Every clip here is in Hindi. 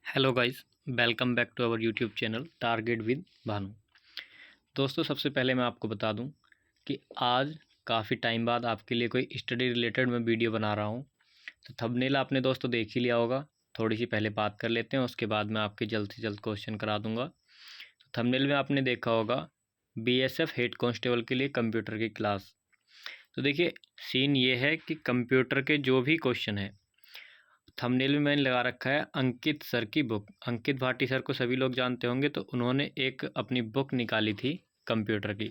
Hello guys, welcome back to our YouTube channel target with Bhanu. दोस्तों, सबसे पहले मैं आपको बता दूं कि आज काफ़ी टाइम बाद आपके लिए कोई स्टडी रिलेटेड मैं वीडियो बना रहा हूं। तो थंबनेल आपने दोस्तों देख ही लिया होगा। थोड़ी सी पहले बात कर लेते हैं, उसके बाद मैं आपके जल्द से जल्द क्वेश्चन करा दूंगा। तो थंबनेल में आपने देखा होगा बीएसएफ हेड कांस्टेबल के लिए कंप्यूटर की क्लास। तो देखिए, सीन ये है कि कंप्यूटर के जो भी क्वेश्चन है, थंबनेल में मैंने लगा रखा है अंकित सर की बुक। अंकित भाटी सर को सभी लोग जानते होंगे। तो उन्होंने एक अपनी बुक निकाली थी कंप्यूटर की।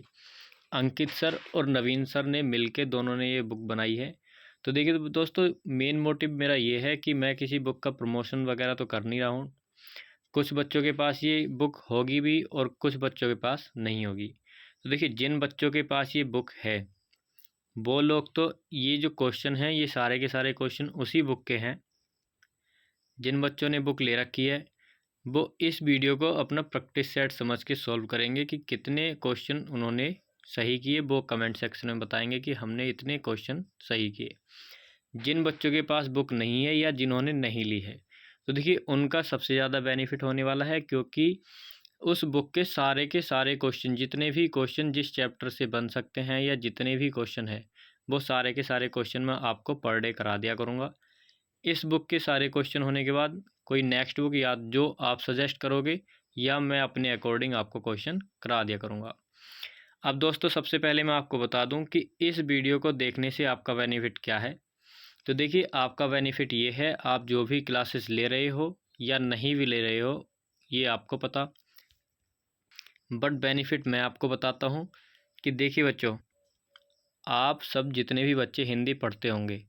अंकित सर और नवीन सर ने मिलके दोनों ने ये बुक बनाई है। तो देखिए दोस्तों, मेन मोटिव मेरा ये है कि मैं किसी बुक का प्रमोशन वगैरह तो कर नहीं रहा हूँ। कुछ बच्चों के पास ये बुक होगी भी और कुछ बच्चों के पास नहीं होगी। तो देखिए, जिन बच्चों के पास ये बुक है वो लोग तो ये जो क्वेश्चन हैं ये सारे के सारे क्वेश्चन उसी बुक के हैं। जिन बच्चों ने बुक ले रखी है वो इस वीडियो को अपना प्रैक्टिस सेट समझ के सॉल्व करेंगे कि कितने क्वेश्चन उन्होंने सही किए। वो कमेंट सेक्शन में बताएंगे कि हमने इतने क्वेश्चन सही किए। जिन बच्चों के पास बुक नहीं है या जिन्होंने नहीं ली है, तो देखिए उनका सबसे ज़्यादा बेनिफिट होने वाला है, क्योंकि उस बुक के सारे क्वेश्चन, जितने भी क्वेश्चन जिस चैप्टर से बन सकते हैं या जितने भी क्वेश्चन हैं, वो सारे के सारे क्वेश्चन मैं आपको पर डे करा दिया करूँगा। इस बुक के सारे क्वेश्चन होने के बाद कोई नेक्स्ट बुक या जो आप सजेस्ट करोगे या मैं अपने अकॉर्डिंग आपको क्वेश्चन करा दिया करूँगा। अब दोस्तों, सबसे पहले मैं आपको बता दूं कि इस वीडियो को देखने से आपका बेनिफिट क्या है। तो देखिए, आपका बेनिफिट ये है, आप जो भी क्लासेस ले रहे हो या नहीं भी ले रहे हो ये आपको पता, बट बेनिफिट मैं आपको बताता हूँ कि देखिए बच्चों, आप सब जितने भी बच्चे हिंदी पढ़ते होंगे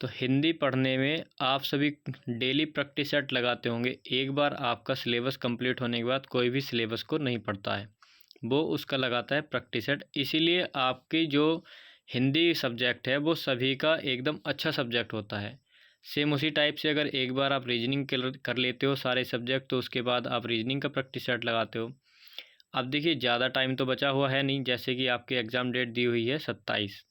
तो हिंदी पढ़ने में आप सभी डेली प्रैक्टिस सेट लगाते होंगे। एक बार आपका सिलेबस कंप्लीट होने के बाद कोई भी सिलेबस को नहीं पढ़ता है, वो उसका लगाता है प्रैक्टिस सेट। इसीलिए आपकी जो हिंदी सब्जेक्ट है वो सभी का एकदम अच्छा सब्जेक्ट होता है। सेम उसी टाइप से अगर एक बार आप रीजनिंग कर लेते हो सारे सब्जेक्ट, तो उसके बाद आप रीजनिंग का प्रैक्टिस सेट लगाते हो। अब देखिए, ज़्यादा टाइम तो बचा हुआ है नहीं। जैसे कि आपकी एग्ज़ाम डेट दी हुई है 27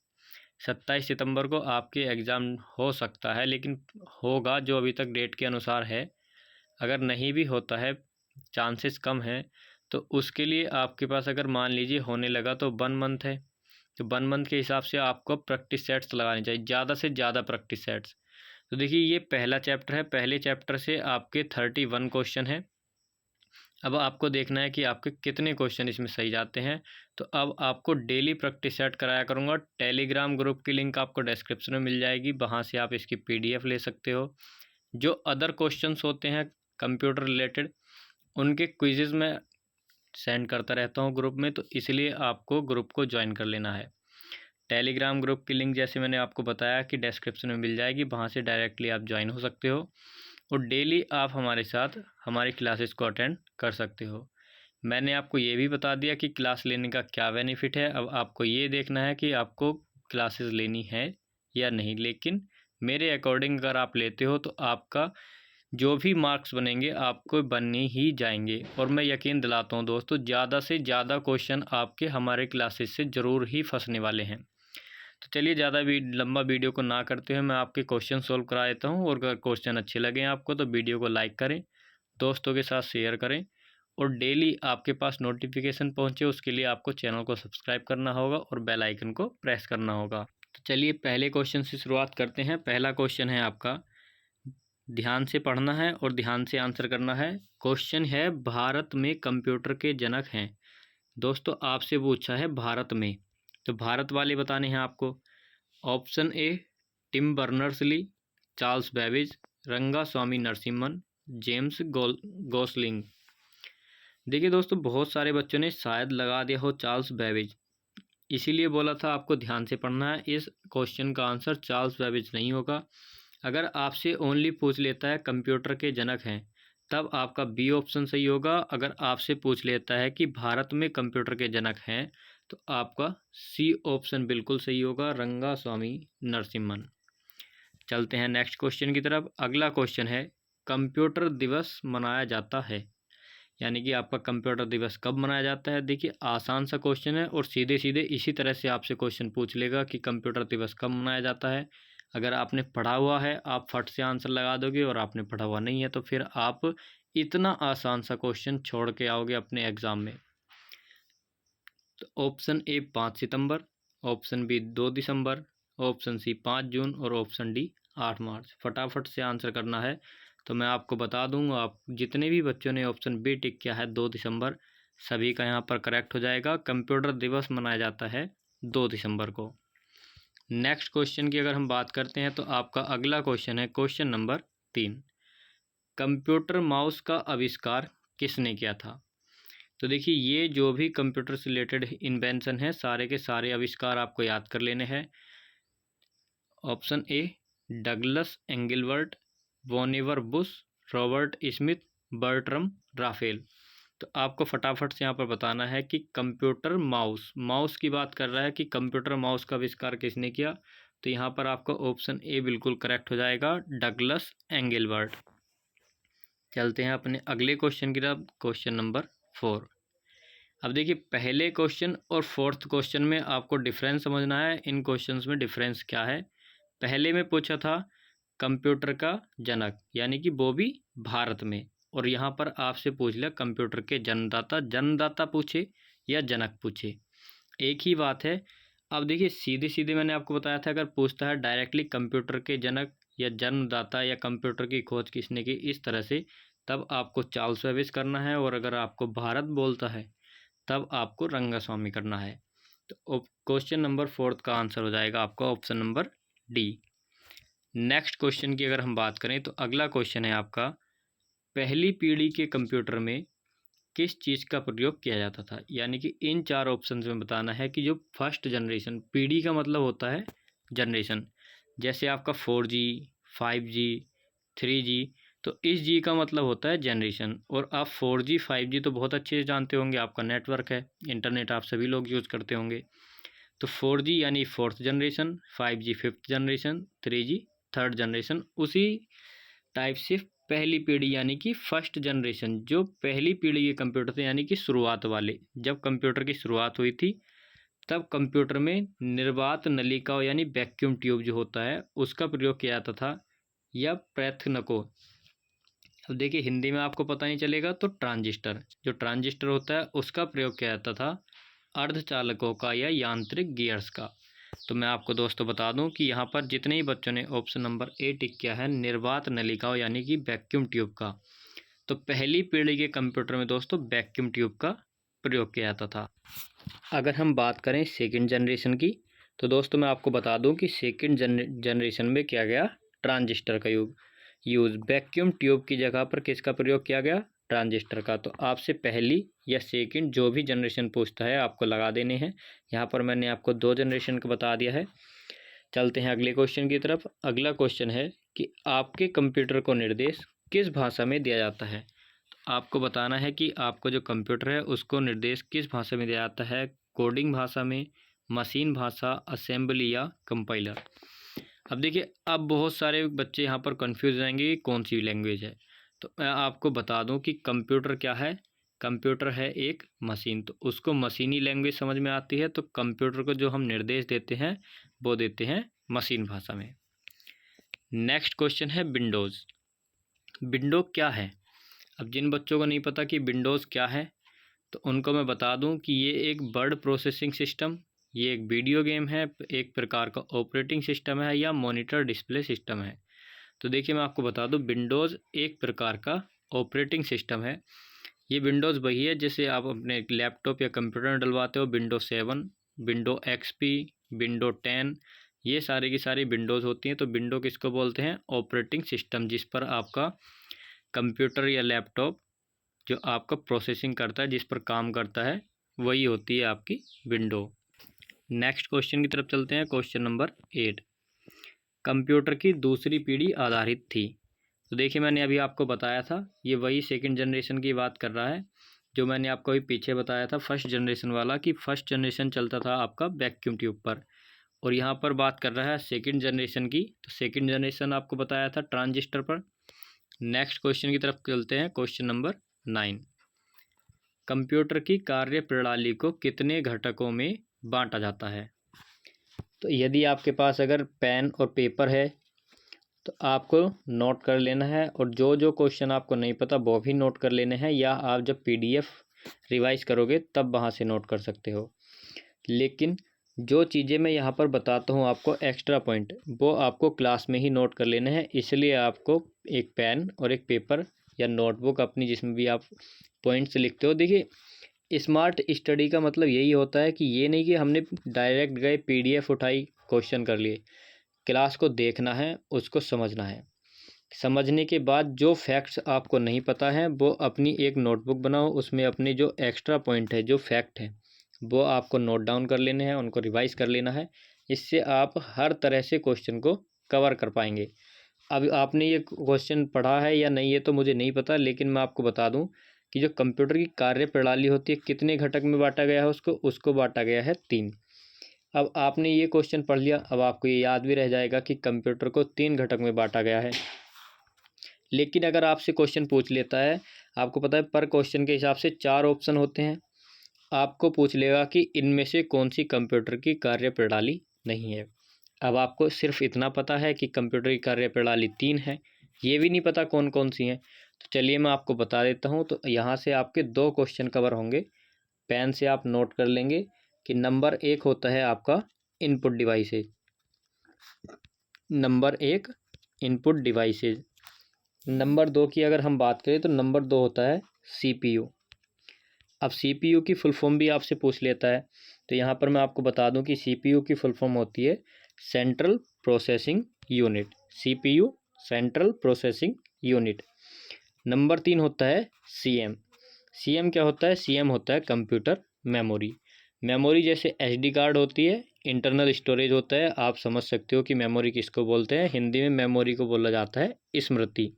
सितंबर को आपके एग्ज़ाम हो सकता है, लेकिन होगा जो अभी तक डेट के अनुसार है। अगर नहीं भी होता है, चांसेस कम हैं, तो उसके लिए आपके पास अगर मान लीजिए होने लगा तो 1 मंथ है। तो 1 मंथ के हिसाब से आपको प्रैक्टिस सेट्स लगाने चाहिए, ज़्यादा से ज़्यादा प्रैक्टिस सेट्स। तो देखिए, ये पहला चैप्टर है। पहले चैप्टर से आपके 31 क्वेश्चन हैं। अब आपको देखना है कि आपके कितने क्वेश्चन इसमें सही जाते हैं। तो अब आपको डेली प्रैक्टिस सेट कराया करूँगा। टेलीग्राम ग्रुप की लिंक आपको डिस्क्रिप्शन में मिल जाएगी, वहाँ से आप इसकी पीडीएफ ले सकते हो। जो अदर क्वेश्चंस होते हैं कंप्यूटर रिलेटेड, उनके क्विज़ेज़ मैं सेंड करता रहता हूँ ग्रुप में, तो इसलिए आपको ग्रुप को ज्वाइन कर लेना है। टेलीग्राम ग्रुप की लिंक जैसे मैंने आपको बताया कि डिस्क्रिप्शन में मिल जाएगी, वहाँ से डायरेक्टली आप ज्वाइन हो सकते हो और डेली आप हमारे साथ हमारी क्लासेस को अटेंड कर सकते हो। मैंने आपको ये भी बता दिया कि क्लास लेने का क्या बेनिफिट है। अब आपको ये देखना है कि आपको क्लासेस लेनी है या नहीं। लेकिन मेरे अकॉर्डिंग अगर आप लेते हो तो आपका जो भी मार्क्स बनेंगे आपको बनने ही जाएंगे। और मैं यकीन दिलाता हूँ दोस्तों, ज़्यादा से ज़्यादा क्वेश्चन आपके हमारे क्लासेस से ज़रूर ही फंसने वाले हैं। तो चलिए, ज़्यादा लंबा वीडियो को ना करते हुए मैं आपके क्वेश्चन सॉल्व करा देता हूँ। और अगर क्वेश्चन अच्छे लगें आपको तो वीडियो को लाइक करें, दोस्तों के साथ शेयर करें और डेली आपके पास नोटिफिकेशन पहुँचे उसके लिए आपको चैनल को सब्सक्राइब करना होगा और बेल आइकन को प्रेस करना होगा। तो चलिए, पहले क्वेश्चन से शुरुआत करते हैं। पहला क्वेश्चन है आपका, ध्यान से पढ़ना है और ध्यान से आंसर करना है। क्वेश्चन है, भारत में कंप्यूटर के जनक हैं। दोस्तों, आपसे पूछा है भारत में, तो भारत वाले बताने हैं आपको। Option A Tim Berners Lee, Charles Babbage, Ranga Swami Narasimhan, James Gosling. देखिए दोस्तों, बहुत सारे बच्चों ने शायद लगा दिया हो चार्ल्स बेबेज, इसीलिए बोला था आपको ध्यान से पढ़ना है। इस क्वेश्चन का आंसर चार्ल्स बेबेज नहीं होगा। अगर आपसे ओनली पूछ लेता है कंप्यूटर के जनक हैं, तब आपका बी ऑप्शन सही होगा। अगर आपसे पूछ लेता है कि भारत में कंप्यूटर के जनक हैं, तो आपका सी ऑप्शन बिल्कुल सही होगा, रंगा स्वामी नरसिम्हन। चलते हैं नेक्स्ट क्वेश्चन की तरफ। अगला क्वेश्चन है, कंप्यूटर दिवस मनाया जाता है, यानी कि आपका कंप्यूटर दिवस कब मनाया जाता है। देखिए, आसान सा क्वेश्चन है और सीधे सीधे इसी तरह से आपसे क्वेश्चन पूछ लेगा कि कंप्यूटर दिवस कब मनाया जाता है। अगर आपने पढ़ा हुआ है आप फट से आंसर लगा दोगे, और आपने पढ़ा हुआ नहीं है तो फिर आप इतना आसान सा क्वेश्चन छोड़ के आओगे अपने एग्ज़ाम में। तो ऑप्शन ए 5 सितंबर, ऑप्शन बी 2 दिसंबर, ऑप्शन सी 5 जून और ऑप्शन डी 8 मार्च। फटाफट से आंसर करना है। तो मैं आपको बता दूँ, आप जितने भी बच्चों ने ऑप्शन बी टिक किया है 2 दिसंबर, सभी का यहाँ पर करेक्ट हो जाएगा। कंप्यूटर दिवस मनाया जाता है 2 दिसंबर को। नेक्स्ट क्वेश्चन की अगर हम बात करते हैं तो आपका अगला क्वेश्चन है क्वेश्चन नंबर 3। कंप्यूटर माउस का आविष्कार किसने किया था? तो देखिए, ये जो भी कंप्यूटर से रिलेटेड इन्वेंशन है, सारे के सारे आविष्कार आपको याद कर लेने हैं। Option A Douglas Engelbart, Vannevar Bush, Robert Smith, Bertram Raphael. तो आपको फटाफट से यहाँ पर बताना है कि कंप्यूटर माउस की बात कर रहा है कि कंप्यूटर माउस का आविष्कार किसने किया। तो यहाँ पर आपका ऑप्शन ए बिल्कुल करेक्ट हो जाएगा, डगलस एंगलबर्ट। चलते हैं अपने अगले क्वेश्चन की तरफ, क्वेश्चन नंबर 4। अब देखिए, पहले क्वेश्चन और फोर्थ क्वेश्चन में आपको डिफरेंस समझना है। इन क्वेश्चंस में डिफरेंस क्या है? पहले में पूछा था कंप्यूटर का जनक, यानी कि वो भी भारत में, और यहाँ पर आपसे पूछ लिया कंप्यूटर के जन्मदाता। जन्मदाता पूछे या जनक पूछे, एक ही बात है। अब देखिए, सीधे सीधे मैंने आपको बताया था, अगर पूछता है डायरेक्टली कंप्यूटर के जनक या जन्मदाता या कंप्यूटर की खोज किसने की, इस तरह से, तब आपको चार्ल्स बेबेज करना है। और अगर आपको भारत बोलता है तब आपको रंगास्वामी करना है। तो क्वेश्चन नंबर 4 का आंसर हो जाएगा आपका option number D. Next question की अगर हम बात करें तो अगला क्वेश्चन है आपका, पहली पीढ़ी के कंप्यूटर में किस चीज़ का प्रयोग किया जाता था? यानी कि इन 4 ऑप्शन में बताना है कि जो फर्स्ट जनरेशन, पीढ़ी का मतलब होता है जनरेशन, जैसे आपका 4G, 5G, 3G, तो इस जी का मतलब होता है जनरेशन। और आप 4G 5G तो बहुत अच्छे से जानते होंगे, आपका नेटवर्क है, इंटरनेट आप सभी लोग यूज़ करते होंगे। तो 4G यानी fourth generation, 5G fifth generation, 3G third generation. उसी टाइप से पहली पीढ़ी यानी कि फर्स्ट जनरेशन, जो पहली पीढ़ी के कंप्यूटर थे, यानी कि शुरुआत वाले, जब कंप्यूटर की शुरुआत हुई थी तब कंप्यूटर में निर्वात नलिका यानी वैक्यूम ट्यूब जो होता है उसका प्रयोग किया जाता था, या प्रैथनको। अब देखिए, हिंदी में आपको पता नहीं चलेगा तो ट्रांजिस्टर, जो ट्रांजिस्टर होता है उसका प्रयोग किया जाता था अर्धचालकों का या यांत्रिक गियर्स का। तो मैं आपको दोस्तों बता दूं कि यहाँ पर जितने ही बच्चों ने ऑप्शन नंबर ए टिक किया है निर्वात नलिका यानी कि वैक्यूम ट्यूब का, तो पहली पीढ़ी के कंप्यूटर में दोस्तों वैक्यूम ट्यूब का प्रयोग किया जाता था। अगर हम बात करें सेकंड जनरेशन की, तो दोस्तों मैं आपको बता दूं कि सेकंड जनरेशन में किया गया ट्रांजिस्टर का यूज़। वैक्यूम ट्यूब की जगह पर किसका प्रयोग किया गया? ट्रांजिस्टर का। तो आपसे पहली या सेकंड जो भी जनरेशन पूछता है आपको लगा देने हैं। यहाँ पर मैंने आपको 2 जनरेशन का बता दिया है। चलते हैं अगले क्वेश्चन की तरफ। अगला क्वेश्चन है कि आपके कंप्यूटर को निर्देश किस भाषा में दिया जाता है? तो आपको बताना है कि आपको जो कंप्यूटर है उसको निर्देश किस भाषा में दिया जाता है। कोडिंग भाषा में, मशीन भाषा, असेंबली या कंपाइलर। अब देखिए, अब बहुत सारे बच्चे यहाँ पर कंफ्यूज रहेंगे कि कौन सी लैंग्वेज है। तो मैं आपको बता दूं कि कंप्यूटर क्या है। कंप्यूटर है एक मशीन, तो उसको मशीनी लैंग्वेज समझ में आती है। तो कंप्यूटर को जो हम निर्देश देते हैं वो देते हैं मशीन भाषा में। नेक्स्ट क्वेश्चन है विंडोज़। विंडो क्या है? अब जिन बच्चों को नहीं पता कि विंडोज़ क्या है, तो उनको मैं बता दूं कि ये एक वर्ड प्रोसेसिंग सिस्टम, ये एक वीडियो गेम है, एक प्रकार का ऑपरेटिंग सिस्टम है, या मॉनिटर डिस्प्ले सिस्टम है। तो देखिए, मैं आपको बता दूं, विंडोज़ एक प्रकार का ऑपरेटिंग सिस्टम है। ये विंडोज़ वही है जिसे आप अपने लैपटॉप या कंप्यूटर में डलवाते हो। विंडो 7, विंडो XP, विंडो 10, ये सारी की सारी विंडोज़ होती हैं। तो विंडो किसको बोलते हैं? ऑपरेटिंग सिस्टम, जिस पर आपका कंप्यूटर या लैपटॉप जो आपका प्रोसेसिंग करता है, जिस पर काम करता है, वही होती है आपकी विंडो। नेक्स्ट क्वेश्चन की तरफ चलते हैं, क्वेश्चन नंबर 8। कंप्यूटर की दूसरी पीढ़ी आधारित थी। तो देखिए, मैंने अभी आपको बताया था, ये वही सेकंड जनरेशन की बात कर रहा है जो मैंने आपको अभी पीछे बताया था फर्स्ट जनरेशन वाला, कि फर्स्ट जनरेशन चलता था आपका वैक्यूम ट्यूब पर, और यहाँ पर बात कर रहा है सेकंड जनरेशन की। तो सेकंड जनरेशन आपको बताया था ट्रांजिस्टर पर। नेक्स्ट क्वेश्चन की तरफ चलते हैं, क्वेश्चन नंबर 9। कंप्यूटर की कार्य प्रणाली को कितने घटकों में बांटा जाता है? तो यदि आपके पास अगर पेन और पेपर है तो आपको नोट कर लेना है, और जो जो क्वेश्चन आपको नहीं पता वो भी नोट कर लेने हैं, या आप जब PDF रिवाइज करोगे तब वहाँ से नोट कर सकते हो। लेकिन जो चीज़ें मैं यहाँ पर बताता हूँ आपको एक्स्ट्रा पॉइंट, वो आपको क्लास में ही नोट कर लेने हैं। इसलिए आपको एक पेन और एक पेपर या नोटबुक अपनी, जिसमें भी आप पॉइंट्स लिखते हो। देखिए, स्मार्ट स्टडी का मतलब यही होता है कि ये नहीं कि हमने डायरेक्ट गए PDF उठाई क्वेश्चन कर लिए। क्लास को देखना है, उसको समझना है। समझने के बाद जो फैक्ट्स आपको नहीं पता है वो अपनी एक नोटबुक बनाओ, उसमें अपने जो एक्स्ट्रा पॉइंट है, जो फैक्ट है, वो आपको नोट डाउन कर लेने हैं, उनको रिवाइज कर लेना है। इससे आप हर तरह से क्वेश्चन को कवर कर पाएंगे। अब आपने ये क्वेश्चन पढ़ा है या नहीं ये तो मुझे नहीं पता, लेकिन मैं आपको बता दूं कि जो कंप्यूटर की कार्य प्रणाली होती है, कितने घटक में बांटा गया है उसको बांटा गया है 3। अब आपने ये क्वेश्चन पढ़ लिया, अब आपको ये याद भी रह जाएगा कि कंप्यूटर को 3 घटक में बांटा गया है। लेकिन अगर आपसे क्वेश्चन पूछ लेता है, आपको पता है पर क्वेश्चन के हिसाब से 4 ऑप्शन होते हैं, आपको पूछ लेगा कि इनमें से कौन सी कंप्यूटर की कार्य प्रणाली नहीं है। अब आपको सिर्फ इतना पता है कि कंप्यूटर की कार्य प्रणाली 3 है, ये भी नहीं पता कौन कौन सी हैं। तो चलिए मैं आपको बता देता हूँ। तो यहाँ से आपके 2 क्वेश्चन कवर होंगे। पेन से आप नोट कर लेंगे कि नंबर 1 होता है आपका input devices. Number 1 input devices. Number 2 की अगर हम बात करें तो नंबर 2 होता है CPU। अब CPU की फुल फॉर्म भी आपसे पूछ लेता है, तो यहाँ पर मैं आपको बता दूं कि CPU की फुल फॉर्म होती है central processing unit. CPU central processing unit. Number 3 होता है CM। CM क्या होता है? CM होता है कंप्यूटर मेमोरी। मेमोरी जैसे SD कार्ड होती है, इंटरनल स्टोरेज होता है। आप समझ सकते हो कि मेमोरी किसको बोलते हैं। हिंदी में मेमोरी को बोला जाता है स्मृति।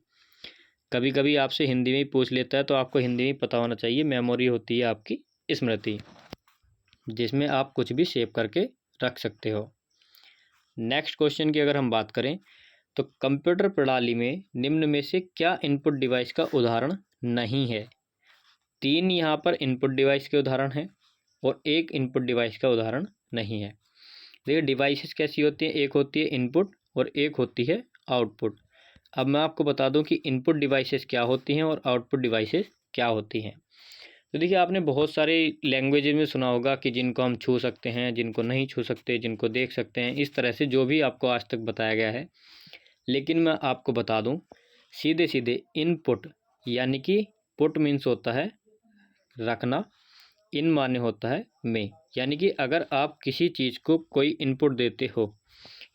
कभी कभी आपसे हिंदी में ही पूछ लेता है, तो आपको हिंदी में पता होना चाहिए। मेमोरी होती है आपकी स्मृति, जिसमें आप कुछ भी सेव करके रख सकते हो। नेक्स्ट क्वेश्चन की अगर हम बात करें तो कंप्यूटर प्रणाली में निम्न में से क्या इनपुट डिवाइस का उदाहरण नहीं है? 3 यहाँ पर इनपुट डिवाइस के उदाहरण हैं और 1 इनपुट डिवाइस का उदाहरण नहीं है। देखिए, डिवाइसेस कैसी होती हैं? एक होती है इनपुट और एक होती है आउटपुट। अब मैं आपको बता दूं कि इनपुट डिवाइसेस क्या होती हैं और आउटपुट डिवाइसेस क्या होती हैं। तो देखिए, आपने बहुत सारे लैंग्वेजेस में सुना होगा कि जिनको हम छू सकते हैं, जिनको नहीं छू सकते, जिनको देख सकते हैं, इस तरह से जो भी आपको आज तक बताया गया है। लेकिन मैं आपको बता दूं सीधे सीधे इनपुट, यानी कि पुट मीन्स होता है रखना, इन माने होता है में। यानी कि अगर आप किसी चीज़ को कोई इनपुट देते हो,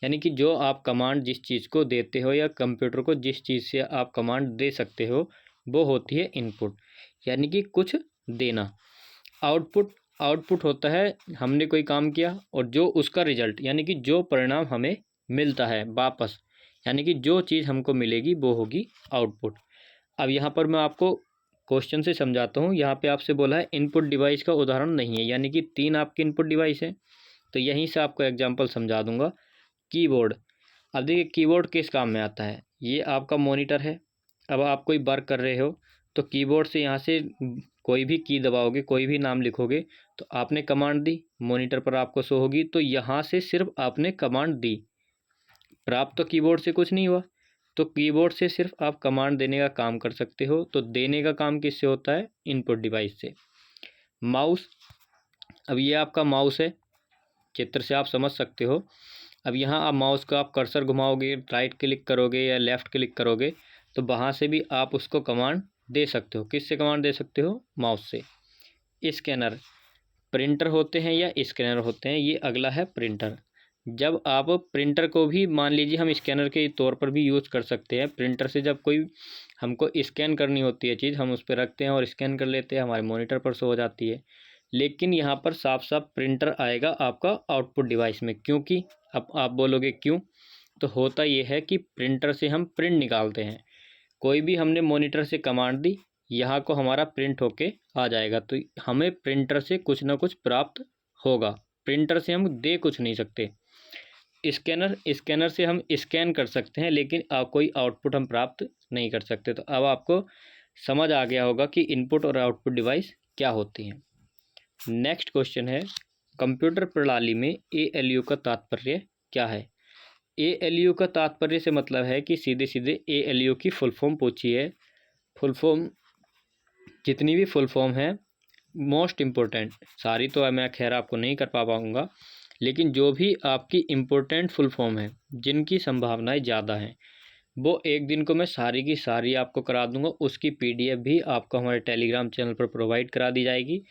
यानी कि जो आप कमांड जिस चीज़ को देते हो या कंप्यूटर को जिस चीज़ से आप कमांड दे सकते हो, वो होती है इनपुट, यानी कि कुछ देना। आउटपुट, आउटपुट होता है हमने कोई काम किया और जो उसका रिजल्ट, यानी कि जो परिणाम हमें मिलता है वापस, यानी कि जो चीज़ हमको मिलेगी वो होगी आउटपुट। अब यहाँ पर मैं आपको क्वेश्चन से समझाता हूँ। यहाँ पे आपसे बोला है इनपुट डिवाइस का उदाहरण नहीं है, यानी कि 3 आपके इनपुट डिवाइस हैं। तो यहीं से आपको एग्जाम्पल समझा दूंगा। कीबोर्ड। अब देखिए, कीबोर्ड किस काम में आता है? ये आपका मॉनिटर है। अब आप कोई वर्क कर रहे हो तो कीबोर्ड से यहाँ से कोई भी की दबाओगे, कोई भी नाम लिखोगे, तो आपने कमांड दी, मॉनिटर पर आपको शो होगी। तो यहाँ से सिर्फ आपने कमांड दी, प्राप्त तो कीबोर्ड से कुछ नहीं हुआ। तो कीबोर्ड से सिर्फ आप कमांड देने का काम कर सकते हो। तो देने का काम किससे होता है? इनपुट डिवाइस से। माउस। अब ये आपका माउस है, चित्र से आप समझ सकते हो। अब यहाँ आप माउस का आप कर्सर घुमाओगे, राइट क्लिक करोगे या लेफ़्ट क्लिक करोगे, तो वहाँ से भी आप उसको कमांड दे सकते हो। किससे कमांड दे सकते हो? माउस से। स्कैनर। प्रिंटर होते हैं या स्कैनर होते हैं? ये अगला है प्रिंटर। जब आप प्रिंटर को भी मान लीजिए हम स्कैनर के तौर पर भी यूज़ कर सकते हैं। प्रिंटर से जब कोई हमको स्कैन करनी होती है चीज़, हम उस पर रखते हैं और स्कैन कर लेते हैं, हमारे मॉनिटर पर शो हो जाती है। लेकिन यहाँ पर साफ साफ प्रिंटर आएगा आपका आउटपुट डिवाइस में। क्योंकि अब आप बोलोगे क्यों? तो होता ये है कि प्रिंटर से हम प्रिंट निकालते हैं। कोई भी हमने मॉनिटर से कमांड दी, यहाँ को हमारा प्रिंट होके आ जाएगा। तो हमें प्रिंटर से कुछ ना कुछ प्राप्त होगा। प्रिंटर से हम दे कुछ नहीं सकते। स्कैनर, स्कैनर से हम स्कैन कर सकते हैं, लेकिन कोई आउटपुट हम प्राप्त नहीं कर सकते। तो अब आपको समझ आ गया होगा कि इनपुट और आउटपुट डिवाइस क्या होती हैं। नेक्स्ट क्वेश्चन है, कंप्यूटर प्रणाली में ALU का तात्पर्य क्या है? ALU का तात्पर्य से मतलब है कि सीधे सीधे ALU की फुल फॉर्म पूछी है। फुल फॉर्म जितनी भी फुल फॉर्म है मोस्ट इम्पोर्टेंट, सारी तो मैं खैर आपको नहीं कर पाऊँगा, लेकिन जो भी आपकी इम्पोर्टेंट फुल फॉर्म है जिनकी संभावनाएं ज़्यादा हैं वो एक दिन को मैं सारी की सारी आपको करा दूंगा। उसकी PDF भी आपको हमारे टेलीग्राम चैनल पर प्रोवाइड करा दी जाएगी।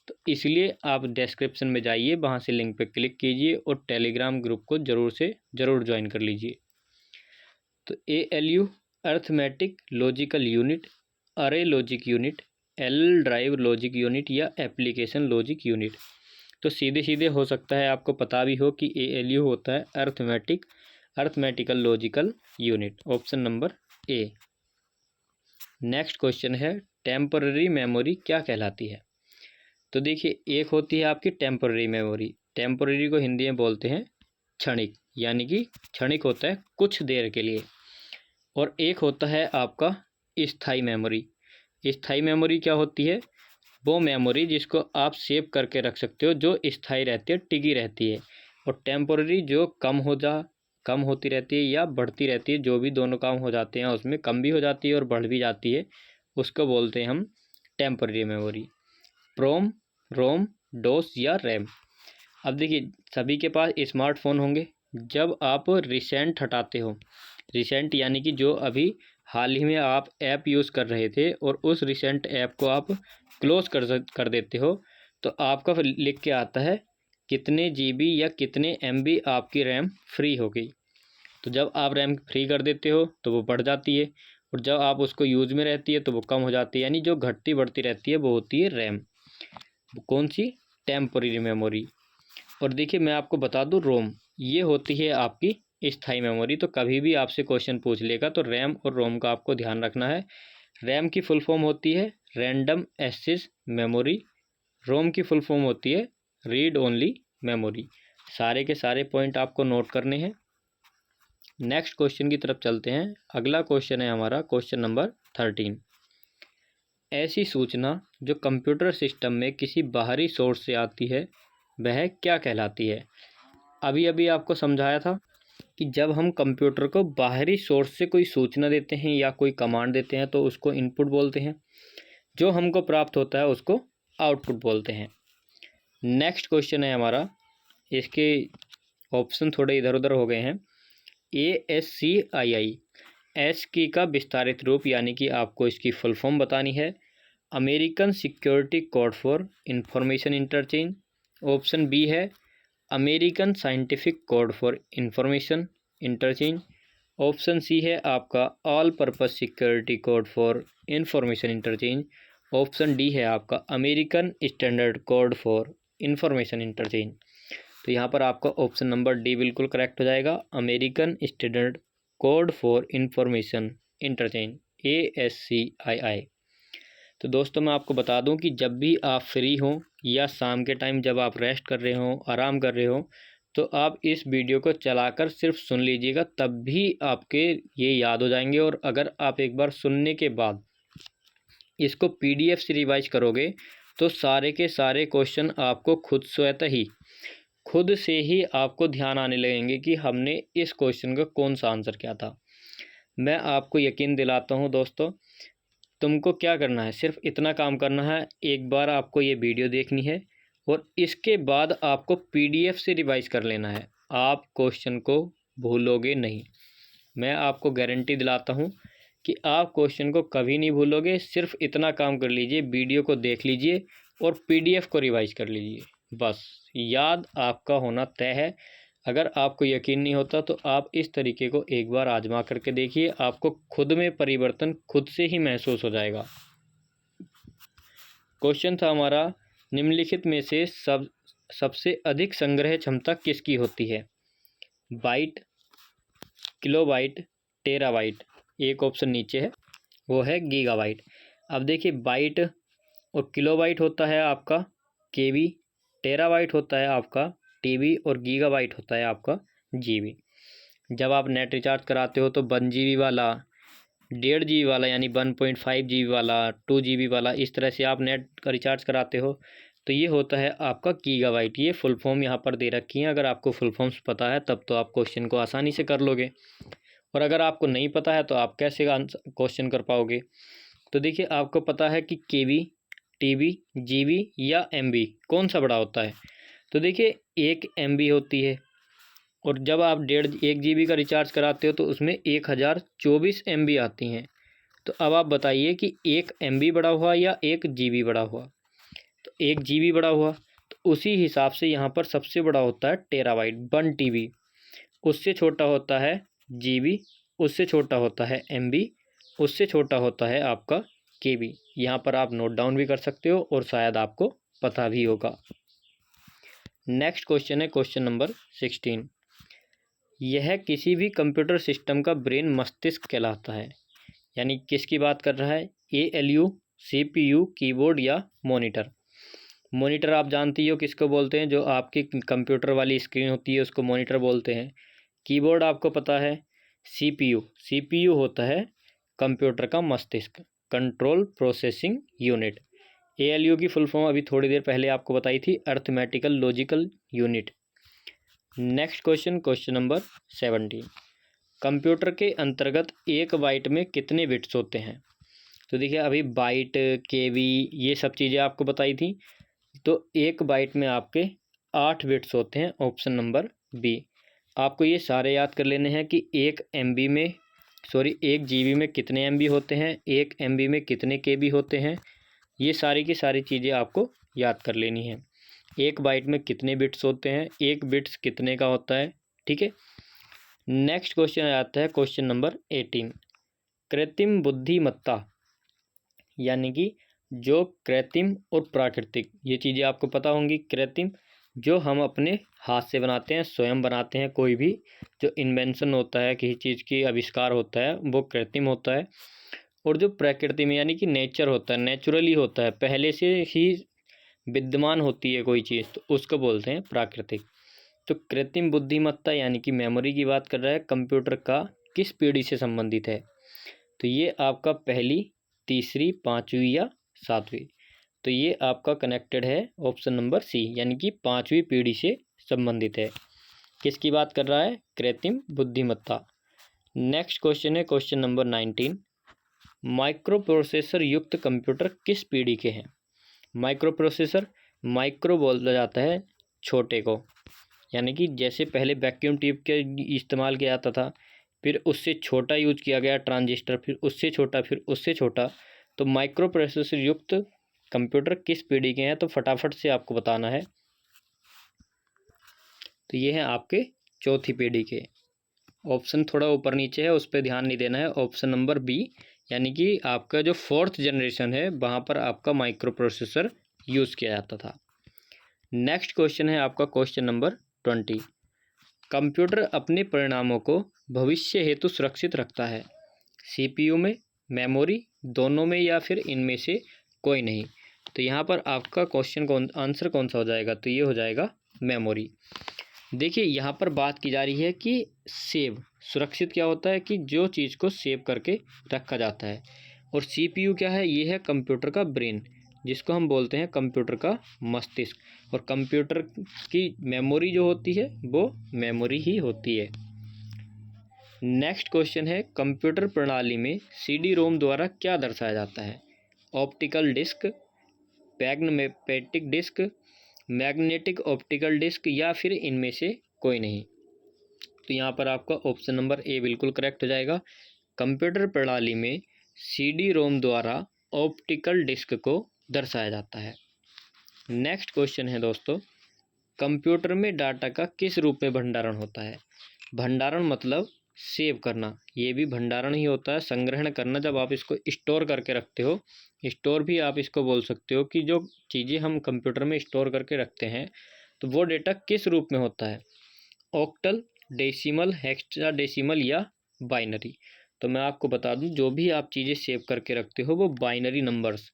तो इसलिए आप डिस्क्रिप्शन में जाइए, वहाँ से लिंक पर क्लिक कीजिए और टेलीग्राम ग्रुप को ज़रूर से ज़रूर ज्वाइन कर लीजिए। तो ALU अर्थमेटिक लॉजिकल यूनिट, अरे logic unit, L drive logic unit या एप्लीकेशन लॉजिक यूनिट। तो सीधे सीधे हो सकता है आपको पता भी हो कि ALU होता है arithmetical logical unit, option number ए। नेक्स्ट क्वेश्चन है टेम्पररी मेमोरी क्या कहलाती है। तो देखिए, एक होती है आपकी टेम्पररी मेमोरी, टेम्पररी को हिंदी में बोलते हैं क्षणिक, यानी कि क्षणिक होता है कुछ देर के लिए। और एक होता है आपका स्थायी मेमोरी। स्थायी मेमोरी क्या होती है, वो मेमोरी जिसको आप सेव करके रख सकते हो, जो स्थायी रहती है, टिकी रहती है। और टेम्पोररी जो कम होती रहती है या बढ़ती रहती है, जो भी दोनों काम हो जाते हैं उसमें, कम भी हो जाती है और बढ़ भी जाती है, उसको बोलते हैं हम टेम्पोररी मेमोरी। प्रोम, रोम, डोस या रैम। अब देखिए, सभी के पास स्मार्टफोन होंगे। जब आप रिसेंट हटाते हो, रिसेंट यानी कि जो अभी हाल ही में आप ऐप यूज़ कर रहे थे और उस रिसेंट ऐप को आप क्लोज कर देते हो, तो आपका फिर लिख के आता है कितने GB या कितने MB आपकी रैम फ्री हो गई। तो जब आप रैम फ्री कर देते हो तो वो बढ़ जाती है, और जब आप उसको यूज़ में रहती है तो वो कम हो जाती है। यानी जो घटती बढ़ती रहती है वो होती है रैम। कौन सी? Temporary memory. और देखिए, मैं आपको बता दूं, रोम, ये होती है आपकी स्थायी मेमोरी। तो कभी भी आपसे क्वेश्चन पूछ लेगा तो रैम और रोम का आपको ध्यान रखना है। रैम की फुल फॉर्म होती है रैंडम एक्सेस मेमोरी, रोम की फुल फॉर्म होती है रीड ओनली मेमोरी। सारे के सारे पॉइंट आपको नोट करने हैं। नेक्स्ट क्वेश्चन की तरफ चलते हैं। अगला क्वेश्चन है हमारा क्वेश्चन नंबर 13। ऐसी सूचना जो कंप्यूटर सिस्टम में किसी बाहरी सोर्स से आती है वह क्या कहलाती है। अभी अभी आपको समझाया था कि जब हम कंप्यूटर को बाहरी सोर्स से कोई सूचना देते हैं या कोई कमांड देते हैं तो उसको इनपुट बोलते हैं, जो हमको प्राप्त होता है उसको आउटपुट बोलते हैं। नेक्स्ट क्वेश्चन है हमारा, इसके ऑप्शन थोड़े इधर उधर हो गए हैं। ASCII, एस की का विस्तारित रूप, यानी कि आपको इसकी फुल फॉर्म बतानी है American security code for information interchange. Option B है American scientific code for information interchange. Option C है आपका all purpose security code for information interchange. Option D है आपका American standard code for information interchange. तो यहाँ पर आपका ऑप्शन नंबर डी बिल्कुल करेक्ट हो जाएगा, American standard code for information interchange, ASCII। तो दोस्तों, मैं आपको बता दूं कि जब भी आप फ्री हों या शाम के टाइम जब आप रेस्ट कर रहे हों, आराम कर रहे हों, तो आप इस वीडियो को चलाकर सिर्फ सुन लीजिएगा, तब भी आपके ये याद हो जाएंगे। और अगर आप एक बार सुनने के बाद इसको PDF से रिवाइज करोगे तो सारे के सारे क्वेश्चन आपको खुद से ही आपको ध्यान आने लगेंगे कि हमने इस क्वेश्चन का कौन सा आंसर क्या था। मैं आपको यकीन दिलाता हूँ दोस्तों, तुमको क्या करना है, सिर्फ इतना काम करना है, एक बार आपको ये वीडियो देखनी है और इसके बाद आपको PDF से रिवाइज कर लेना है। आप क्वेश्चन को भूलोगे नहीं, मैं आपको गारंटी दिलाता हूँ कि आप क्वेश्चन को कभी नहीं भूलोगे। सिर्फ इतना काम कर लीजिए, वीडियो को देख लीजिए और PDF को रिवाइज कर लीजिए, बस याद आपका होना तय है। अगर आपको यकीन नहीं होता तो आप इस तरीके को एक बार आजमा करके देखिए, आपको खुद में परिवर्तन खुद से ही महसूस हो जाएगा। क्वेश्चन था हमारा, निम्नलिखित में से सबसे अधिक संग्रह क्षमता किसकी होती है। Byte, kilobyte, terabyte. एक ऑप्शन नीचे है वो है गीगाबाइट। अब देखिए, बाइट और किलोबाइट होता है आपका KB, टेराबाइट होता है आपका TB और गीगाबाइट होता है आपका GB। जब आप नेट रिचार्ज कराते हो तो 1 GB वाला, 1.5 GB वाला, यानी 1.5 GB वाला, 2 GB वाला, इस तरह से आप नेट का रिचार्ज कराते हो। तो ये होता है आपका गीगाबाइट। ये फुल फॉर्म यहाँ पर दे रखी है। अगर आपको फुल फॉर्म्स पता है तब तो आप क्वेश्चन को आसानी से कर लोगे, और अगर आपको नहीं पता है तो आप कैसे आंसर क्वेश्चन कर पाओगे। तो देखिए, आपको पता है कि केबी, टीबी, जीबी या एमबी कौन सा बड़ा होता है। तो देखिए, एक एमबी होती है, और जब आप 1.5 जीबी का रिचार्ज कराते हो तो उसमें 1024 MB आती हैं। तो अब आप बताइए कि एक MB बड़ा हुआ या एक जीबी बड़ा हुआ। तो एक जीबी बड़ा हुआ, तो उसी हिसाब से यहाँ पर सबसे बड़ा होता है टेराबाइट, 1 TB। उससे छोटा होता है जीबी, उससे छोटा होता है MB, उससे छोटा होता है आपका केबी। यहाँ पर आप नोट डाउन भी कर सकते हो और शायद आपको पता भी होगा। नेक्स्ट क्वेश्चन है क्वेश्चन नंबर 16। यह किसी भी कंप्यूटर सिस्टम का ब्रेन मस्तिष्क कहलाता है। यानी किसकी बात कर रहा है, ALU, CPU, कीबोर्ड या मॉनिटर। मॉनिटर आप जानती हो किसको बोलते हैं, जो आपकी कंप्यूटर वाली स्क्रीन होती है उसको मॉनिटर बोलते हैं। कीबोर्ड आपको पता है। CPU होता है कंप्यूटर का मस्तिष्क, कंट्रोल प्रोसेसिंग यूनिट। ALU की फुल फॉर्म अभी थोड़ी देर पहले आपको बताई थी, arithmetical logical unit. Next question, question number 17। Computer के अंतर्गत एक बाइट में कितने बिट्स होते हैं। तो देखिए, अभी बाइट, केबी, ये सब चीज़ें आपको बताई थी। तो एक बाइट में आपके 8 बिट्स होते हैं, ऑप्शन नंबर बी। आपको ये सारे याद कर लेने हैं कि एक जीबी में कितने MB होते हैं, एक MB में कितने केबी होते हैं। ये सारी की सारी चीज़ें आपको याद कर लेनी है। एक बाइट में कितने बिट्स होते हैं, एक बिट्स कितने का होता है, ठीक है। नेक्स्ट क्वेश्चन आता है क्वेश्चन नंबर 18। कृत्रिम बुद्धिमत्ता, यानी कि जो कृत्रिम और प्राकृतिक, ये चीज़ें आपको पता होंगी। कृत्रिम जो हम अपने हाथ से बनाते हैं, स्वयं बनाते हैं, कोई भी जो इन्वेंशन होता है, किसी चीज़ की आविष्कार होता है, वो कृत्रिम होता है। और जो प्रकृति में, यानी कि नेचर होता है, नेचुरली होता है, पहले से ही विद्यमान होती है कोई चीज़, तो उसको बोलते हैं प्राकृतिक। तो कृत्रिम बुद्धिमत्ता यानी कि मेमोरी की बात कर रहा है, कंप्यूटर का किस पीढ़ी से संबंधित है। तो ये आपका पहली, तीसरी, पाँचवीं या सातवीं। तो ये आपका कनेक्टेड है ऑप्शन नंबर सी, यानी कि 5वीं पीढ़ी से संबंधित है। किसकी बात कर रहा है, कृत्रिम बुद्धिमत्ता। नेक्स्ट क्वेश्चन है क्वेश्चन नंबर 19। माइक्रो प्रोसेसर युक्त कंप्यूटर किस पीढ़ी के हैं। माइक्रो प्रोसेसर, माइक्रो बोला जाता है छोटे को, यानी कि जैसे पहले वैक्यूम ट्यूब के इस्तेमाल किया जाता था, फिर उससे छोटा यूज किया गया ट्रांजिस्टर, फिर उससे छोटा, फिर उससे छोटा। तो माइक्रो प्रोसेसर युक्त कंप्यूटर किस पीढ़ी के हैं, तो फटाफट से आपको बताना है। तो ये हैं आपके चौथी पीढ़ी के। ऑप्शन थोड़ा ऊपर नीचे है, उस पर ध्यान नहीं देना है। ऑप्शन नंबर बी, यानी कि आपका जो 4th जनरेशन है, वहाँ पर आपका माइक्रो प्रोसेसर यूज़ किया जाता था। नेक्स्ट क्वेश्चन है आपका क्वेश्चन नंबर 20। कंप्यूटर अपने परिणामों को भविष्य हेतु सुरक्षित रखता है। CPU में, मेमोरी, दोनों में, या फिर इनमें से कोई नहीं। तो यहाँ पर आपका क्वेश्चन आंसर कौन सा हो जाएगा, तो ये हो जाएगा मेमोरी। देखिए, यहाँ पर बात की जा रही है कि सेव, सुरक्षित क्या होता है कि जो चीज़ को सेव करके रखा जाता है। और CPU क्या है, ये है कंप्यूटर का ब्रेन, जिसको हम बोलते हैं कंप्यूटर का मस्तिष्क। और कंप्यूटर की मेमोरी जो होती है वो मेमोरी ही होती है। नेक्स्ट क्वेश्चन है, कंप्यूटर प्रणाली में CD-ROM द्वारा क्या दर्शाया जाता है। Optical disk, magnetic disk, magnetic optical disk, या फिर इनमें से कोई नहीं। तो यहाँ पर आपका ऑप्शन नंबर ए बिल्कुल करेक्ट हो जाएगा। कंप्यूटर प्रणाली में CD-ROM द्वारा ऑप्टिकल डिस्क को दर्शाया जाता है। नेक्स्ट क्वेश्चन है दोस्तों, कंप्यूटर में डाटा का किस रूप में भंडारण होता है। भंडारण मतलब सेव करना, ये भी भंडारण ही होता है, संग्रहण करना। जब आप इसको स्टोर करके रखते हो, स्टोर भी आप इसको बोल सकते हो कि जो चीज़ें हम कंप्यूटर में स्टोर करके रखते हैं, तो वो डेटा किस रूप में होता है। ऑक्टल, डेसिमल, हेक्साडेसिमल या बाइनरी। तो मैं आपको बता दूं, जो भी आप चीज़ें सेव करके रखते हो वो बाइनरी नंबर्स,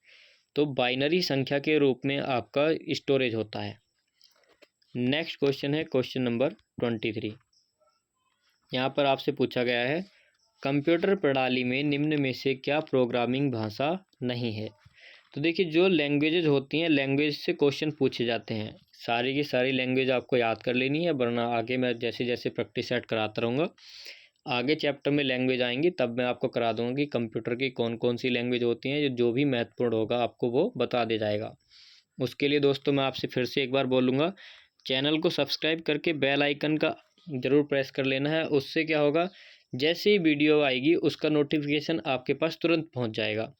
तो बाइनरी संख्या के रूप में आपका स्टोरेज होता है। नेक्स्ट क्वेश्चन है क्वेश्चन नंबर 23। यहाँ पर आपसे पूछा गया है, कंप्यूटर प्रणाली में निम्न में से क्या प्रोग्रामिंग भाषा नहीं है। तो देखिए जो लैंग्वेजेज होती हैं, लैंग्वेज से क्वेश्चन पूछे जाते हैं। सारी की सारी लैंग्वेज आपको याद कर लेनी है, वरना आगे मैं जैसे जैसे प्रैक्टिस सेट कराता रहूँगा, आगे चैप्टर में लैंग्वेज आएंगी तब मैं आपको करा दूंगा कि कंप्यूटर की कौन कौन सी लैंग्वेज होती हैं। जो भी महत्वपूर्ण होगा आपको वो बता दिया जाएगा। उसके लिए दोस्तों मैं आपसे फिर से एक बार बोलूँगा, चैनल को सब्सक्राइब करके बेल आइकन का ज़रूर प्रेस कर लेना है। उससे क्या होगा, जैसे ही वीडियो आएगी उसका नोटिफिकेशन आपके पास तुरंत पहुंच जाएगा।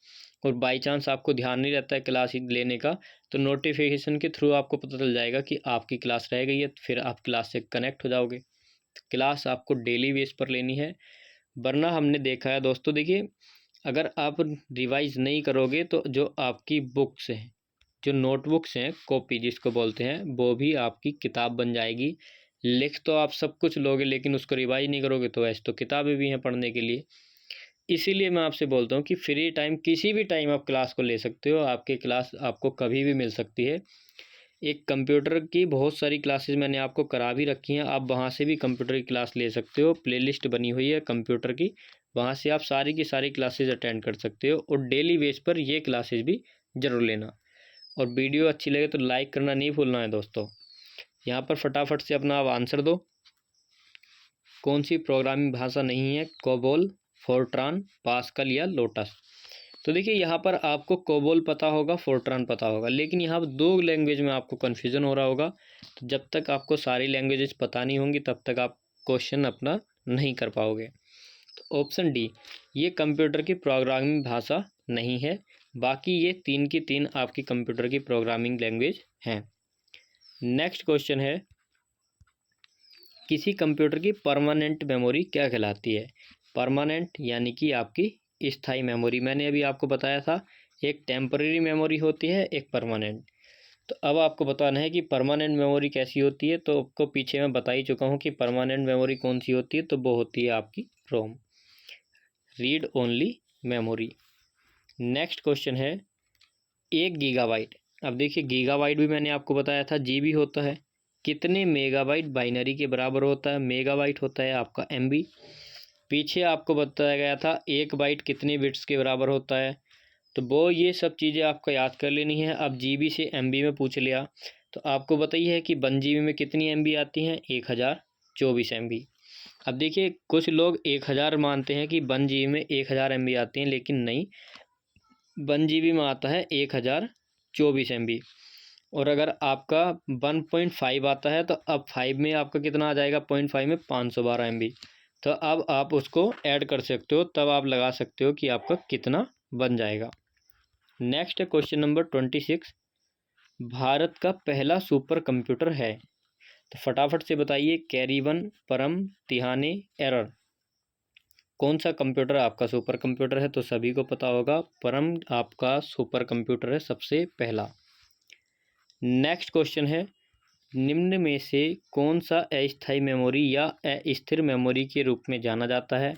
और बाय चांस आपको ध्यान नहीं रहता है क्लास लेने का, तो नोटिफिकेशन के थ्रू आपको पता चल जाएगा कि आपकी क्लास रह गई है, तो फिर आप क्लास से कनेक्ट हो जाओगे। तो क्लास आपको डेली बेस पर लेनी है, वरना हमने देखा है दोस्तों, देखिए अगर आप रिवाइज नहीं करोगे तो जो आपकी बुक्स हैं, जो नोटबुक्स हैं, कॉपी जिसको बोलते हैं, वो भी आपकी किताब बन जाएगी। लिख तो आप सब कुछ लोगे लेकिन उसको रिवाइज नहीं करोगे, तो ऐसे तो किताबें भी हैं पढ़ने के लिए। इसीलिए मैं आपसे बोलता हूँ कि फ्री टाइम किसी भी टाइम आप क्लास को ले सकते हो, आपकी क्लास आपको कभी भी मिल सकती है। एक कंप्यूटर की बहुत सारी क्लासेस मैंने आपको करा भी रखी हैं, आप वहाँ से भी कंप्यूटर की क्लास ले सकते हो। प्लेलिस्ट बनी हुई है कंप्यूटर की, वहाँ से आप सारी की सारी क्लासेस अटेंड कर सकते हो। और डेली बेस पर ये क्लासेस भी ज़रूर लेना। और वीडियो अच्छी लगे तो लाइक करना नहीं भूलना है दोस्तों। यहाँ पर फटाफट से अपना आप आंसर दो। कौन सी प्रोग्रामिंग भाषा नहीं है कोबोल, फोर्ट्रान, पास्कल या लोटस? तो देखिए यहाँ पर आपको कोबोल पता होगा, फोर्ट्रान पता होगा, लेकिन यहाँ पर दो लैंग्वेज में आपको कन्फ्यूज़न हो रहा होगा। तो जब तक आपको सारी लैंग्वेजेस पता नहीं होंगी तब तक आप क्वेश्चन अपना नहीं कर पाओगे। तो ऑप्शन डी, ये कंप्यूटर की प्रोग्रामिंग भाषा नहीं है। बाकी ये तीन की तीन आपकी कंप्यूटर की प्रोग्रामिंग लैंग्वेज हैं। नेक्स्ट क्वेश्चन है, किसी कंप्यूटर की परमानेंट मेमोरी क्या कहलाती है? परमानेंट यानी कि आपकी स्थायी मेमोरी। मैंने अभी आपको बताया था, एक टेम्पररी मेमोरी होती है, एक परमानेंट। तो अब आपको बताना है कि परमानेंट मेमोरी कैसी होती है। तो आपको पीछे मैं बता ही चुका हूँ कि परमानेंट मेमोरी कौन सी होती है, तो वो होती है आपकी ROM, read only memory. Next question है, 1 गीगाबाइट। अब देखिए गीगाबाइट भी मैंने आपको बताया था, जीबी होता है। कितने मेगाबाइट बाइनरी के बराबर होता है? मेगाबाइट होता है आपका एमबी। पीछे आपको बताया गया था 1 बाइट कितने बिट्स के बराबर होता है। तो वो ये सब चीज़ें आपको याद कर लेनी है। अब जीबी से एमबी में पूछ लिया, तो आपको बताइए है कि 1 GB में कितनी एमबी आती हैं? 1024 MB। अब देखिए कुछ लोग 1000 मानते हैं कि 1 GB में 1000 MB आती हैं, लेकिन नहीं, 1 GB में आता है 1024 MB। और अगर आपका 1.5 आता है तो अब 5 में आपका कितना आ जाएगा? 0.5 में 512 MB। तो अब आप उसको ऐड कर सकते हो, तब आप लगा सकते हो कि आपका कितना बन जाएगा। नेक्स्ट है क्वेश्चन नंबर 26, भारत का पहला सुपर कंप्यूटर है? तो फटाफट से बताइए, कैरीवन, परम, तिहाने, एरर। कौन सा कंप्यूटर आपका सुपर कंप्यूटर है? तो सभी को पता होगा, परम आपका सुपर कंप्यूटर है सबसे पहला। नेक्स्ट क्वेश्चन है, निम्न में से कौन सा अस्थायी मेमोरी या अस्थिर मेमोरी के रूप में जाना जाता है?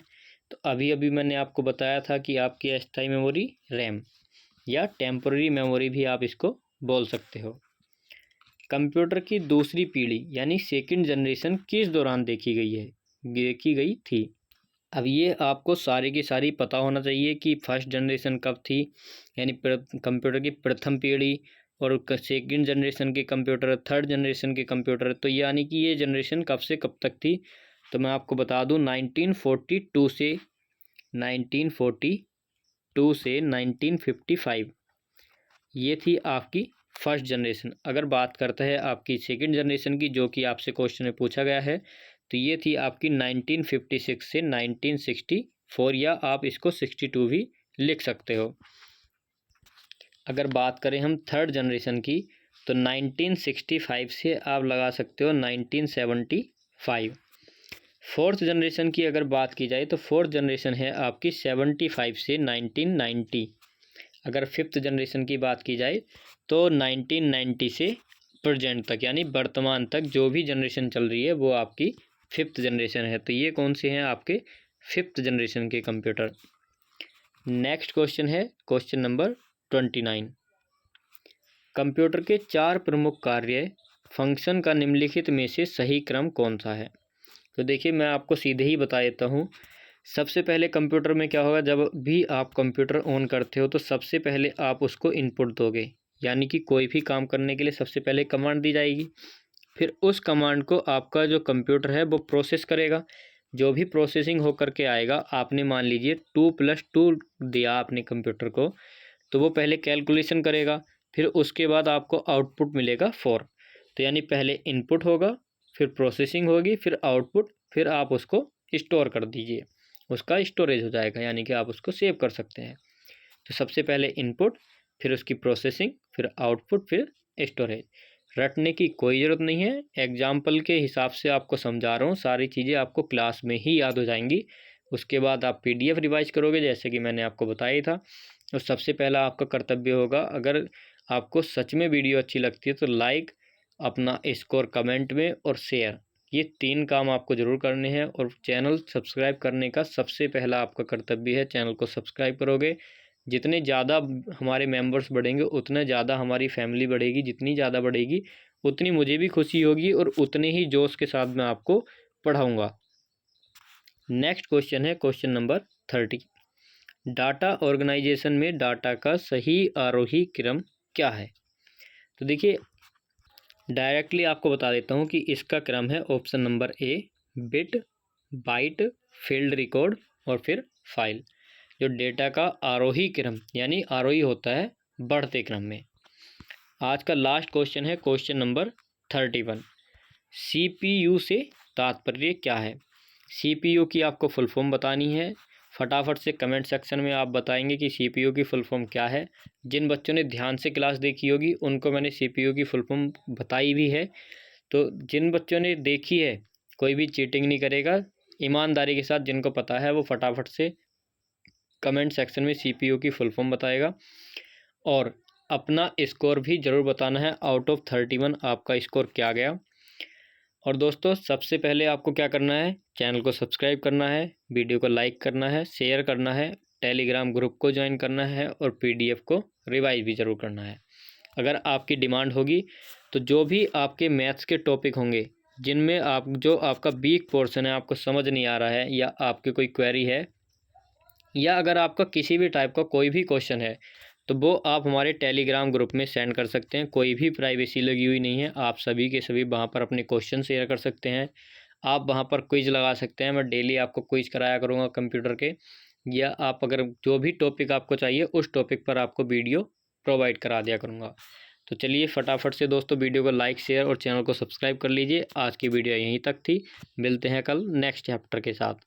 तो अभी अभी मैंने आपको बताया था कि आपकी अस्थायी मेमोरी रैम या टेम्पोररी मेमोरी भी आप इसको बोल सकते हो। कंप्यूटर की दूसरी पीढ़ी यानी सेकंड जनरेशन किस दौरान देखी गई थी? अब ये आपको सारी की सारी पता होना चाहिए कि फर्स्ट जनरेशन कब थी, यानी कंप्यूटर की प्रथम पीढ़ी, और सेकंड जनरेशन के कंप्यूटर, थर्ड जनरेशन के कंप्यूटर। तो यानी कि ये जनरेशन कब से कब तक थी? तो मैं आपको बता दूं, 1942 से 1955 ये थी आपकी फर्स्ट जनरेशन। अगर बात करते हैं आपकी सेकंड जनरेशन की, जो कि आपसे क्वेश्चन में पूछा गया है, तो ये थी आपकी 1956 से 1964, या आप इसको 62 भी लिख सकते हो। अगर बात करें हम थर्ड जनरेशन की, तो 1965 से आप लगा सकते हो 1975। फोर्थ जनरेशन की अगर बात की जाए तो फोर्थ जनरेशन है आपकी 75 से 1990। अगर फिफ्थ जनरेशन की बात की जाए तो 1990 से प्रेजेंट तक, यानी वर्तमान तक जो भी जनरेशन चल रही है वो आपकी फिफ्थ जनरेशन है। तो ये कौन से हैं? आपके फिफ्थ जनरेशन के कंप्यूटर। नेक्स्ट क्वेश्चन है क्वेश्चन नंबर 29, कंप्यूटर के 4 प्रमुख कार्य फंक्शन का निम्नलिखित में से सही क्रम कौन सा है? तो देखिए मैं आपको सीधे ही बता देता हूँ, सबसे पहले कंप्यूटर में क्या होगा, जब भी आप कंप्यूटर ऑन करते हो तो सबसे पहले आप उसको इनपुट दोगे, यानी कि कोई भी काम करने के लिए सबसे पहले कमांड दी जाएगी। फिर उस कमांड को आपका जो कंप्यूटर है वो प्रोसेस करेगा। जो भी प्रोसेसिंग हो करके आएगा, आपने मान लीजिए 2+2 दिया आपने कंप्यूटर को, तो वो पहले कैलकुलेशन करेगा, फिर उसके बाद आपको आउटपुट मिलेगा 4। तो यानी पहले इनपुट होगा, फिर प्रोसेसिंग होगी, फिर आउटपुट, फिर आप उसको स्टोर कर दीजिए, उसका स्टोरेज हो जाएगा, यानी कि आप उसको सेव कर सकते हैं। तो सबसे पहले इनपुट, फिर उसकी प्रोसेसिंग, फिर आउटपुट, फिर स्टोरेज। रटने की कोई ज़रूरत नहीं है, एग्जाम्पल के हिसाब से आपको समझा रहा हूँ, सारी चीज़ें आपको क्लास में ही याद हो जाएंगी। उसके बाद आप PDF रिवाइज करोगे जैसे कि मैंने आपको बताया था। और सबसे पहला आपका कर्तव्य होगा, अगर आपको सच में वीडियो अच्छी लगती है तो लाइक, अपना स्कोर कमेंट में, और शेयर, ये 3 काम आपको ज़रूर करने हैं। और चैनल सब्सक्राइब करने का सबसे पहला आपका कर्तव्य है, चैनल को सब्सक्राइब करोगे। जितने ज़्यादा हमारे मेंबर्स बढ़ेंगे उतना ज़्यादा हमारी फैमिली बढ़ेगी, जितनी ज़्यादा बढ़ेगी उतनी मुझे भी खुशी होगी और उतने ही जोश के साथ मैं आपको पढ़ाऊँगा। नेक्स्ट क्वेश्चन है क्वेश्चन नंबर 30। डाटा ऑर्गेनाइजेशन में डाटा का सही आरोही क्रम क्या है? तो देखिए, डायरेक्टली आपको बता देता हूँ कि इसका क्रम है option number A, bit, byte, field record और फिर फाइल। जो डेटा का आरोही क्रम यानी आरोही होता है बढ़ते क्रम में। आज का लास्ट क्वेश्चन है क्वेश्चन नंबर 31। CPU से तात्पर्य क्या है? CPU की आपको फुल फॉर्म बतानी है। फटाफट से कमेंट सेक्शन में आप बताएंगे कि CPU की फुल फॉर्म क्या है। जिन बच्चों ने ध्यान से क्लास देखी होगी उनको मैंने CPU की फुल फॉर्म बताई भी है। तो जिन बच्चों ने देखी है, कोई भी चीटिंग नहीं करेगा, ईमानदारी के साथ जिनको पता है वो फटाफट से कमेंट सेक्शन में CPU की फुल फॉर्म बताएगा। और अपना स्कोर भी ज़रूर बताना है, आउट ऑफ 31 आपका स्कोर क्या गया। और दोस्तों, सबसे पहले आपको क्या करना है, चैनल को सब्सक्राइब करना है, वीडियो को लाइक करना है, शेयर करना है, टेलीग्राम ग्रुप को ज्वाइन करना है और PDF को रिवाइज भी ज़रूर करना है। अगर आपकी डिमांड होगी तो जो भी आपके मैथ्स के टॉपिक होंगे जिनमें आपका वीक पोर्शन है, आपको समझ नहीं आ रहा है, या आपकी कोई क्वेरी है, या अगर आपका किसी भी टाइप का कोई भी क्वेश्चन है, तो वो आप हमारे टेलीग्राम ग्रुप में सेंड कर सकते हैं। कोई भी प्राइवेसी लगी हुई नहीं है, आप सभी के सभी वहाँ पर अपने क्वेश्चन शेयर कर सकते हैं। आप वहाँ पर क्विज लगा सकते हैं, मैं डेली आपको क्विज कराया करूँगा कंप्यूटर के, या आप अगर जो भी टॉपिक आपको चाहिए उस टॉपिक पर आपको वीडियो प्रोवाइड करा दिया करूँगा। तो चलिए फटाफट से दोस्तों वीडियो को लाइक, शेयर और चैनल को सब्सक्राइब कर लीजिए। आज की वीडियो यहीं तक थी, मिलते हैं कल नेक्स्ट चैप्टर के साथ।